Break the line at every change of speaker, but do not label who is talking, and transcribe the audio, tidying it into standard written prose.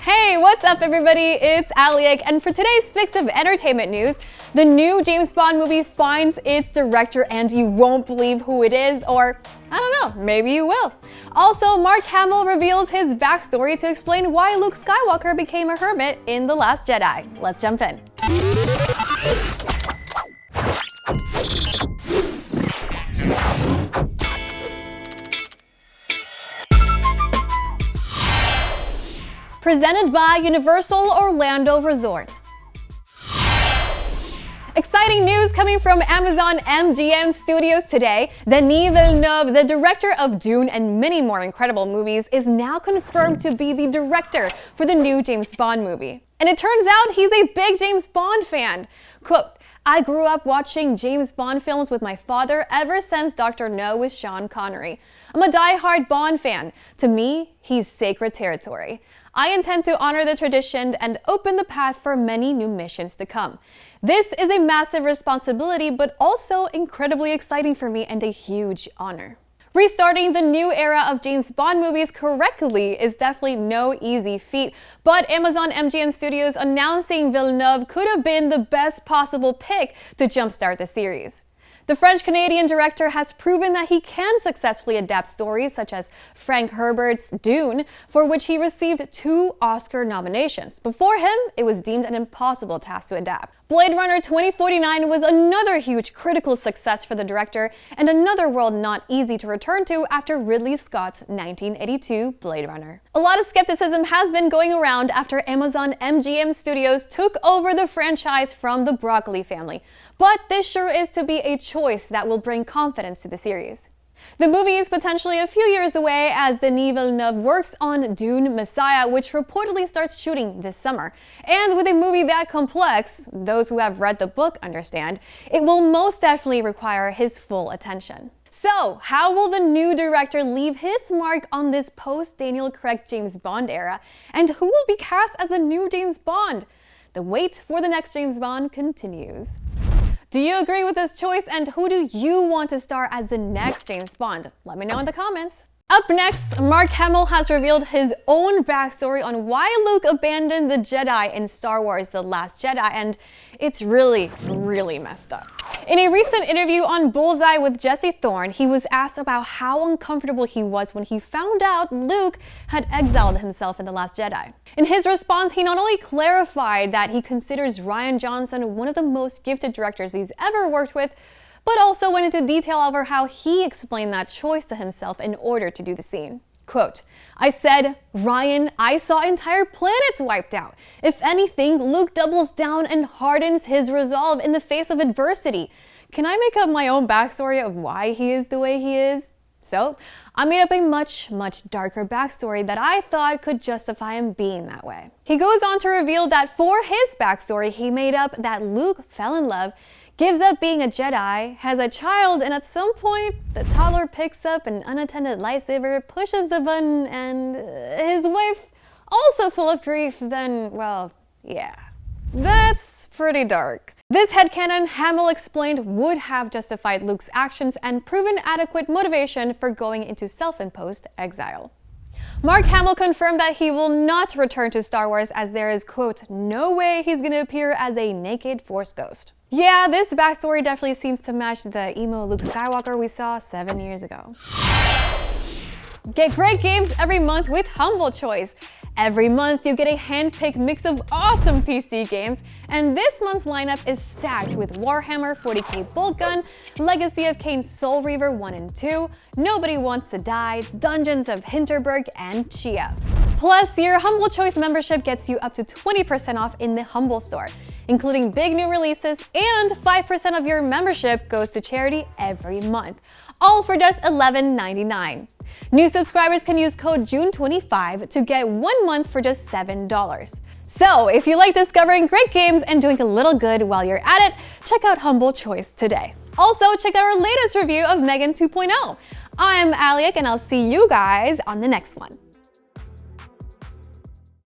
Hey, what's up everybody? It's Aliak, and for today's fix of entertainment news, the new James Bond movie finds its director and you won't believe who it is, or I don't know, maybe you will. Also, Mark Hamill reveals his backstory to explain why Luke Skywalker became a hermit in The Last Jedi. Let's jump in. Presented by Universal Orlando Resort. Exciting news coming from Amazon MGM Studios today. Denis Villeneuve, the director of Dune and many more incredible movies, is now confirmed to be the director for the new James Bond movie. And it turns out he's a big James Bond fan. Quote, "I grew up watching James Bond films with my father ever since Dr. No with Sean Connery. I'm a die-hard Bond fan. To me, he's sacred territory. I intend to honor the tradition and open the path for many new missions to come. This is a massive responsibility, but also incredibly exciting for me and a huge honor." Restarting the new era of James Bond movies correctly is definitely no easy feat, but Amazon MGM Studios announcing Villeneuve could have been the best possible pick to jumpstart the series. The French-Canadian director has proven that he can successfully adapt stories such as Frank Herbert's Dune, for which he received 2 Oscar nominations. Before him, it was deemed an impossible task to adapt. Blade Runner 2049 was another huge critical success for the director and another world not easy to return to after Ridley Scott's 1982 Blade Runner. A lot of skepticism has been going around after Amazon MGM Studios took over the franchise from the Broccoli family, but this sure is to be a choice that will bring confidence to the series. The movie is potentially a few years away as Denis Villeneuve works on Dune Messiah, which reportedly starts shooting this summer. And with a movie that complex, those who have read the book understand, it will most definitely require his full attention. So, how will the new director leave his mark on this post-Daniel Craig James Bond era? And who will be cast as the new James Bond? The wait for the next James Bond continues. Do you agree with this choice, and who do you want to star as the next James Bond? Let me know in the comments. Up next, Mark Hamill has revealed his own backstory on why Luke abandoned the Jedi in Star Wars The Last Jedi, and it's really messed up. In a recent interview on Bullseye with Jesse Thorne, he was asked about how uncomfortable he was when he found out Luke had exiled himself in The Last Jedi. In his response, he not only clarified that he considers Rian Johnson one of the most gifted directors he's ever worked with, but also went into detail over how he explained that choice to himself in order to do the scene. Quote, "I said, Ryan, I saw entire planets wiped out. If anything, Luke doubles down and hardens his resolve in the face of adversity. Can I make up my own backstory of why he is the way he is? So, I made up a much darker backstory that I thought could justify him being that way." He goes on to reveal that for his backstory, he made up that Luke fell in love, gives up being a Jedi, has a child, and at some point, the toddler picks up an unattended lightsaber, pushes the button, and his wife, also full of grief, then, well, yeah. That's pretty dark. This headcanon, Hamill explained, would have justified Luke's actions and proven adequate motivation for going into self-imposed exile. Mark Hamill confirmed that he will not return to Star Wars as there is, quote, "no way he's gonna appear as a naked Force ghost." Yeah, this backstory definitely seems to match the emo Luke Skywalker we saw 7 years ago. Get great games every month with Humble Choice. Every month you get a hand-picked mix of awesome PC games, and this month's lineup is stacked with Warhammer 40k Bolt Gun, Legacy of Kain Soul Reaver 1 and 2, Nobody Wants to Die, Dungeons of Hinterberg, and Chia. Plus, your Humble Choice membership gets you up to 20% off in the Humble Store, including big new releases, and 5% of your membership goes to charity every month, all for just $11.99. New subscribers can use code JUNE25 to get 1 month for just $7. So, if you like discovering great games and doing a little good while you're at it, check out Humble Choice today. Also, check out our latest review of Megan 2.0. I'm Aliak, and I'll see you guys on the next one.